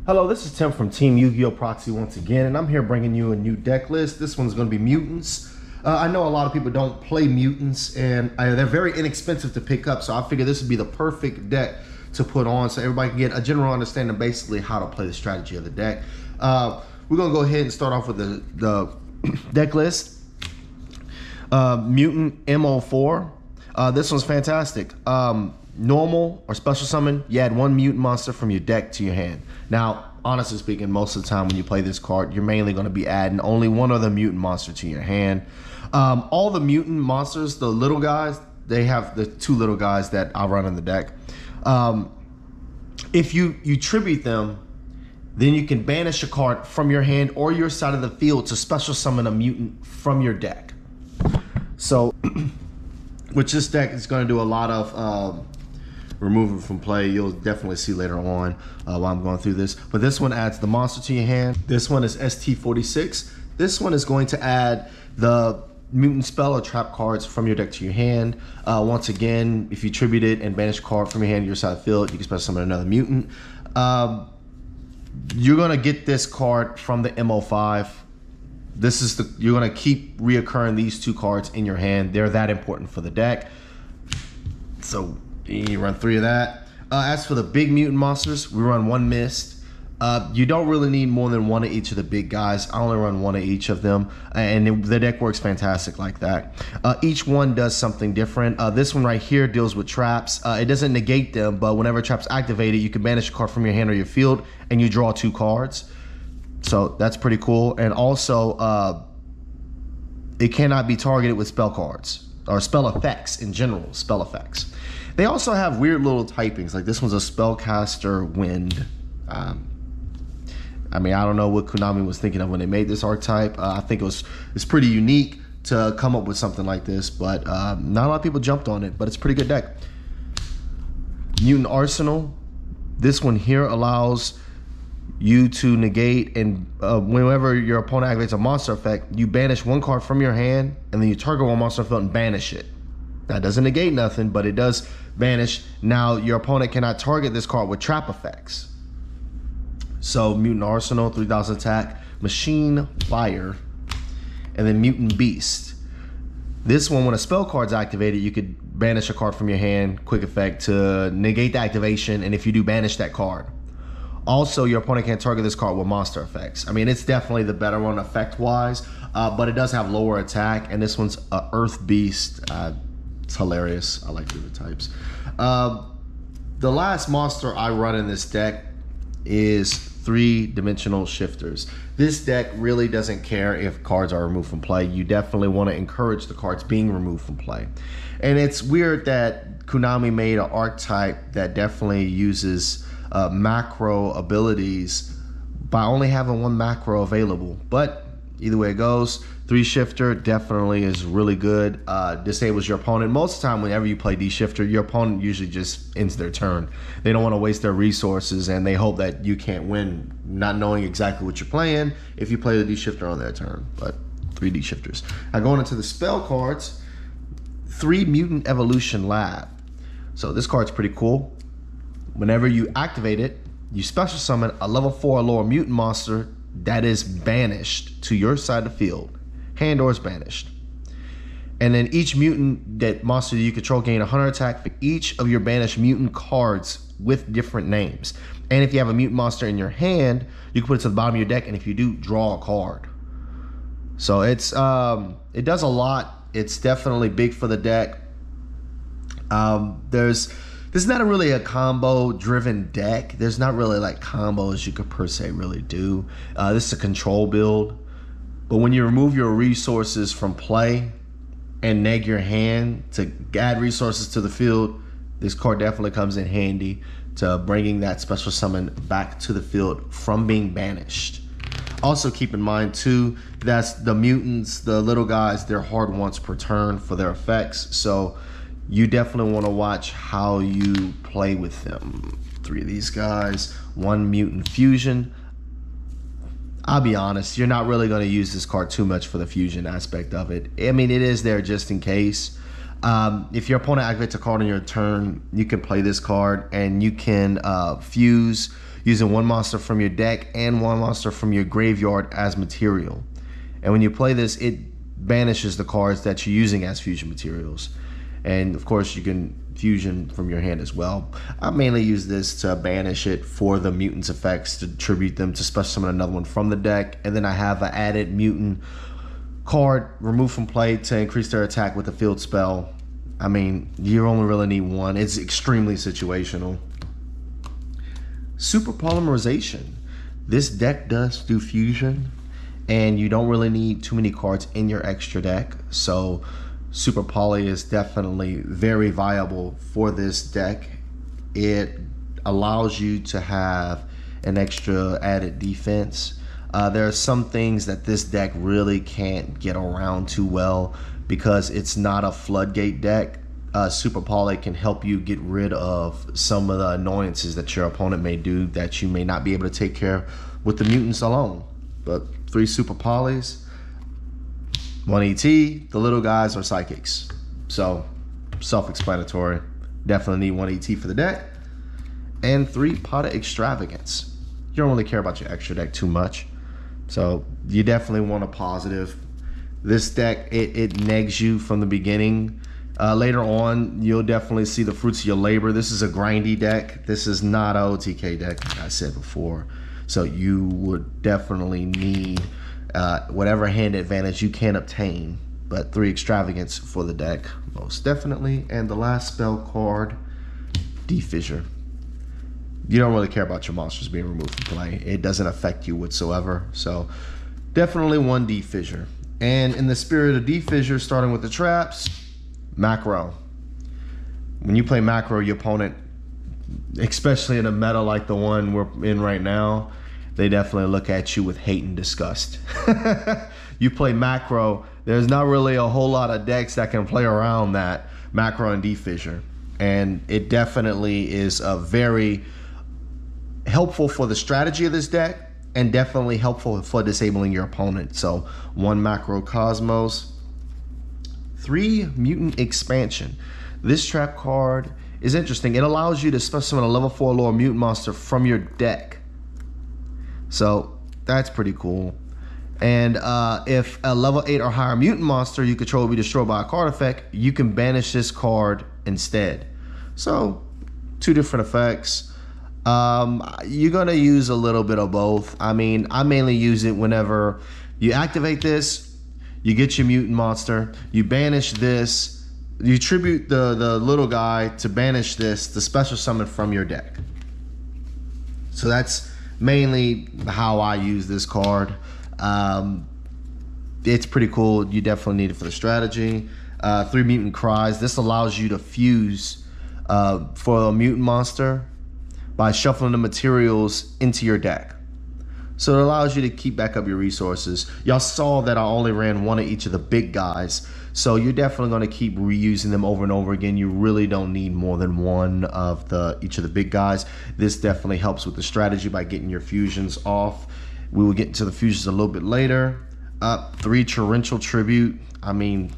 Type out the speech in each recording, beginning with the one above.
Hello, this is Tim from Team Yugioh Proxy once again, and I'm here bringing you a new deck list. This one's going to be mutants. I know a lot of people don't play mutants, and they're very inexpensive to pick up, so I figured this would be the perfect deck to put on so everybody can get a general understanding of basically how to play the strategy of the deck. We're going to go ahead and start off with the deck list. Mutant MO4. This one's fantastic. Normal or special summon, you add one mutant monster from your deck to your hand. Now, honestly speaking, most of the time when you play this card, you're mainly going to be adding only one other mutant monster to your hand. All the mutant monsters, the little guys, they have the two little guys that I run in the deck. If you tribute them, then you can banish a card from your hand or your side of the field to special summon a mutant from your deck. So, which this deck is going to do a lot of removing from play. You'll definitely see later on while I'm going through this. But this one adds the monster to your hand. This one is ST46. This one is going to add the mutant spell or trap cards from your deck to your hand. Once again, if you tribute it and banish a card from your hand to your side of the field, you can special summon another mutant. You're going to get this card from the MO5. This is you're going to keep reoccurring these two cards in your hand. They're that important for the deck. So you run 3 of that. As for the big mutant monsters, we run 1 mist. You don't really need more than 1 of each of the big guys. I only run 1 of each of them, and the deck works fantastic like that. Each one does something different. This one right here deals with traps. It doesn't negate them, but whenever traps activated, you can banish a card from your hand or your field, and you draw 2 cards. So that's pretty cool. And also, it cannot be targeted with spell cards or spell effects in general, spell effects. They also have weird little typings, like this one's a spellcaster wind. I mean, I don't know what Konami was thinking of when they made this archetype. I think it's pretty unique to come up with something like this, but not a lot of people jumped on it, but it's a pretty good deck. Mutant Arsenal. This one here allows you to negate, and whenever your opponent activates a monster effect, you banish 1 card from your hand, and then you target 1 monster effect and banish it. That doesn't negate nothing, but it does banish. Now your opponent cannot target this card with trap effects. So Mutant Arsenal, 3000 attack, Machine Fire, and then Mutant Beast. This one, when a spell card's activated, you could banish a card from your hand, quick effect, to negate the activation, and if you do, banish that card. Also, your opponent can't target this card with monster effects. I mean, it's definitely the better one effect-wise, but it does have lower attack, and this one's a Earth Beast. It's hilarious. I like the types. The last monster I run in this deck is 3-dimensional shifters. This deck really doesn't care if cards are removed from play. You definitely want to encourage the cards being removed from play. And it's weird that Konami made an archetype that definitely uses macro abilities by only having 1 macro available. But either way it goes, 3-shifter definitely is really good. Disables your opponent. Most of the time, whenever you play D-shifter, your opponent usually just ends their turn. They don't want to waste their resources, and they hope that you can't win, not knowing exactly what you're playing if you play the D-shifter on their turn. But 3 D-shifters. Now going into the spell cards, 3 Mutant Evolution Lab. So this card's pretty cool. Whenever you activate it, you special summon a level 4 or lower mutant monster that is banished to your side of the field. Hand or is banished. And then each mutant that monster you control gain 100 attack for each of your banished mutant cards with different names. And if you have a mutant monster in your hand, you can put it to the bottom of your deck, and if you do, draw a card. So it's it does a lot. It's definitely big for the deck. This is not really a combo driven deck. There's not really like combos you could per se really do. This is a control build. But when you remove your resources from play and neg your hand to add resources to the field, this card definitely comes in handy to bringing that special summon back to the field from being banished. Also keep in mind too, that's the mutants, the little guys, they're hard once per turn for their effects. So you definitely want to watch how you play with them. 3 of these guys, 1 mutant fusion. I'll be honest, you're not really going to use this card too much for the fusion aspect of it. I mean, it is there just in case. If your opponent activates a card on your turn, you can play this card, and you can fuse using one monster from your deck and one monster from your graveyard as material. And when you play this, it banishes the cards that you're using as fusion materials. And of course, you can fusion from your hand as well. I mainly use this to banish it for the mutants effects, to tribute them, to special summon another one from the deck. And then I have an added mutant card removed from play to increase their attack with a field spell. I mean, you only really need one. It's extremely situational. Super polymerization. This deck does do fusion, and you don't really need too many cards in your extra deck. So super poly is definitely very viable for this deck. It allows you to have an extra added defense. There are some things that this deck really can't get around too well because it's not a floodgate deck. Super poly can help you get rid of some of the annoyances that your opponent may do that you may not be able to take care of with the mutants alone. But 3 super polys, 1 ET, the little guys are psychics. So self-explanatory. Definitely need 1 ET for the deck. And 3 Pot of Extravagance. You don't really care about your extra deck too much. So you definitely want a positive. This deck, it negs you from the beginning. Later on, you'll definitely see the fruits of your labor. This is a grindy deck. This is not a OTK deck, like I said before. So you would definitely need whatever hand advantage you can obtain. But 3 Extravagance for the deck, most definitely. And the last spell card, Defissure. You don't really care about your monsters being removed from play. It doesn't affect you whatsoever. So definitely 1 Defissure. And in the spirit of Defissure, starting with the traps, macro. When you play macro, your opponent, especially in a meta like the one we're in right now, they definitely look at you with hate and disgust. You play macro, there's not really a whole lot of decks that can play around that macro and Defissure. And it definitely is a very helpful for the strategy of this deck, and definitely helpful for disabling your opponent. So 1 Macro Cosmos, 3 Mutant Expansion. This trap card is interesting. It allows you to special summon a level 4 lower mutant monster from your deck. So that's pretty cool. And if a level 8 or higher mutant monster you control will be destroyed by a card effect, you can banish this card instead. So 2 different effects. You're gonna use a little bit of both. I mean, I mainly use it whenever you activate this, you get your mutant monster, you banish this, you tribute the little guy to banish this, the special summon from your deck. So that's mainly how I use this card. It's pretty cool. You definitely need it for the strategy. 3 Mutant Cries. This allows you to fuse for a mutant monster by shuffling the materials into your deck. So it allows you to keep back up your resources. Y'all saw that I only ran 1 of each of the big guys. So you're definitely gonna keep reusing them over and over again. You really don't need more than 1 of each of the big guys. This definitely helps with the strategy by getting your fusions off. We will get into the fusions a little bit later. 3 Torrential Tribute. I mean,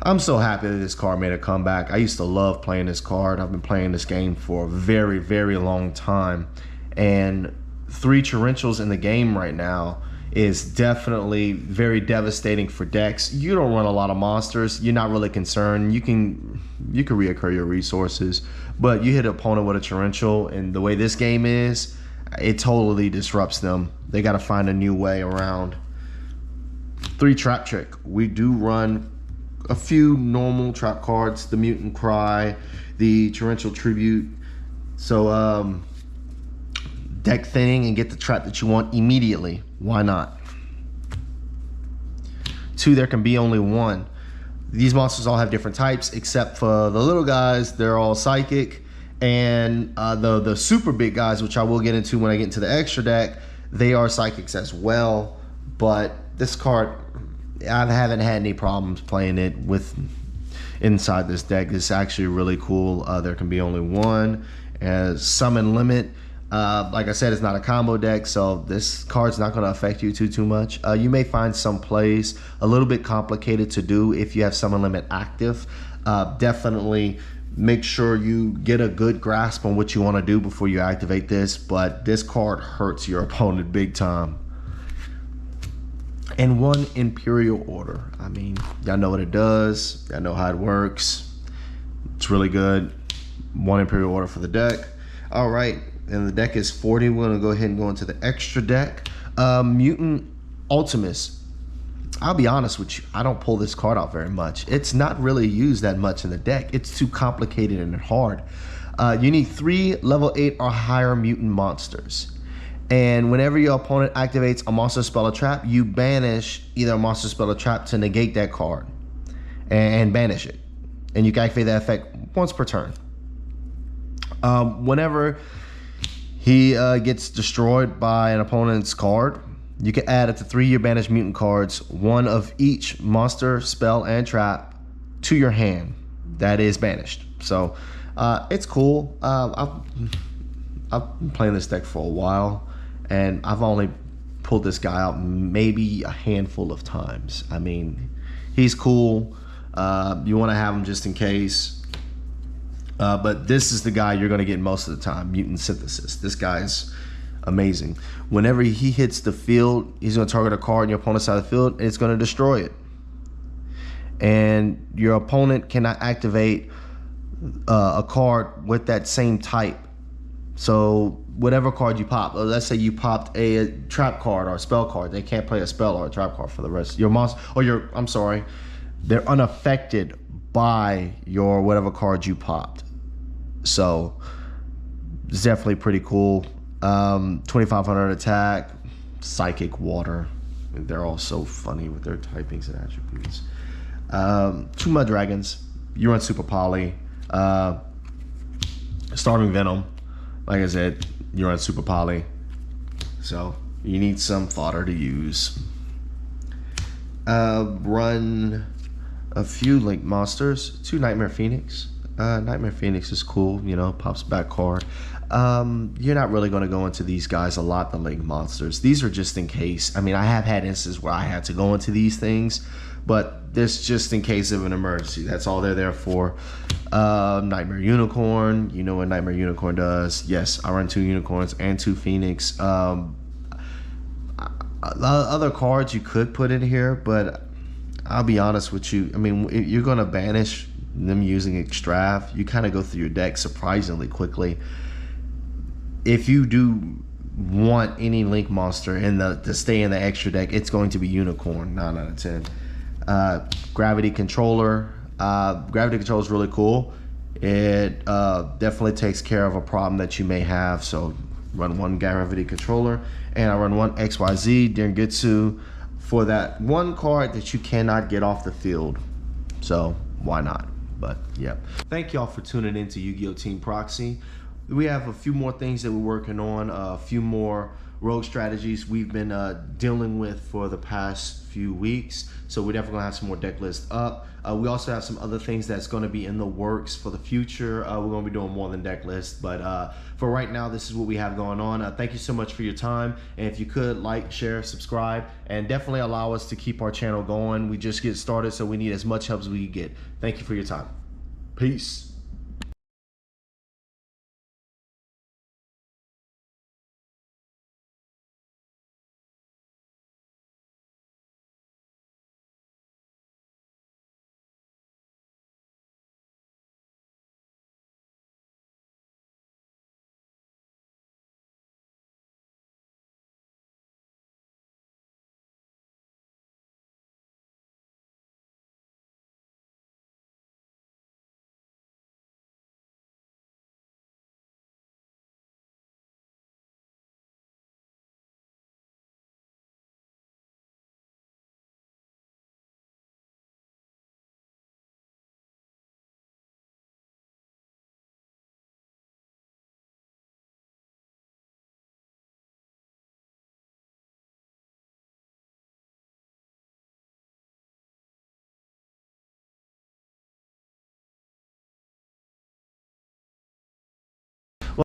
I'm so happy that this card made a comeback. I used to love playing this card. I've been playing this game for a very, very long time. And 3 Torrentials in the game right now is definitely very devastating for decks. You don't run a lot of monsters. You're not really concerned. You can reoccur your resources, but you hit an opponent with a Torrential, and the way this game is, it totally disrupts them. They got to find a new way around. 3 Trap Trick. We do run a few normal trap cards, the Mutant Cry, the Torrential Tribute. So deck thinning and get the trap that you want immediately. Why not? 2, there can be only 1. These monsters all have different types, except for the little guys, they're all psychic. And the super big guys, which I will get into when I get into the extra deck, they are psychics as well. But this card, I haven't had any problems playing it with inside this deck. It's actually really cool. There can be only 1. As summon limit, Like I said, it's not a combo deck, so this card's not going to affect you too much. You may find some plays a little bit complicated to do if you have Summon Limit active. Definitely make sure you get a good grasp on what you want to do before you activate this, but this card hurts your opponent big time. And one Imperial Order. I mean, y'all know what it does. Y'all know how it works. It's really good. One Imperial Order for the deck. All right, and the deck is 40. We're gonna go ahead and go into the extra deck. Mutant Ultimus. I'll be honest with you, I don't pull this card out very much. It's not really used that much in the deck. It's too complicated and hard. You need 3 level 8 or higher mutant monsters. And whenever your opponent activates a monster, spell, or trap, you banish either a monster, spell, or trap to negate that card and banish it. And you can activate that effect once per turn. Whenever he gets destroyed by an opponent's card, you can add up to 3 your banished mutant cards, 1 of each monster, spell, and trap to your hand that is banished. So it's cool. I've been playing this deck for a while, and I've only pulled this guy out maybe a handful of times. I mean, he's cool. You want to have him just in case. But this is the guy you're going to get most of the time, Mutant Synthesis. This guy's amazing. Whenever he hits the field, he's going to target a card on your opponent's side of the field, and it's going to destroy it. And your opponent cannot activate a card with that same type. So whatever card you pop, let's say you popped a trap card or a spell card, they can't play a spell or a trap card for the rest. Your monster, or I'm sorry, they're unaffected by your whatever card you popped. So it's definitely pretty cool. 2500 attack, psychic water. They're all so funny with their typings and attributes. 2 Mud Dragons. You run Super Poly. Starving Venom. Like I said, you run Super Poly. So you need some fodder to use. Run a few Link monsters. 2 Nightmare Phoenix. Nightmare Phoenix is cool, you know, pops back card. You're not really going to go into these guys a lot, the Link monsters. These are just in case. I mean, I have had instances where I had to go into these things, but this just in case of an emergency. That's all they're there for. Nightmare Unicorn. You know what Nightmare Unicorn does. Yes, I run 2 Unicorns and 2 Phoenix. Other cards you could put in here, but I'll be honest with you. I mean, if you're going to banish them using Extrav, you kind of go through your deck surprisingly quickly. If you do want any Link monster to stay in the extra deck, it's going to be Unicorn, 9 out of 10. Gravity Controller. Gravity Controller is really cool. It definitely takes care of a problem that you may have. So run 1 Gravity Controller, and I run 1 XYZ Dengetsu for that 1 card that you cannot get off the field. So why not? But yeah, thank y'all for tuning in to Yu-Gi-Oh! Team Proxy. We have a few more things that we're working on, a few more rogue strategies we've been dealing with for the past few weeks. So we're definitely gonna have some more deck lists up. We also have some other things that's gonna be in the works for the future. We're gonna be doing more than deck lists, but for right now, this is what we have going on. Thank you so much for your time. And if you could like, share, subscribe, and definitely allow us to keep our channel going. We just get started, so we need as much help as we can get. Thank you for your time. Peace.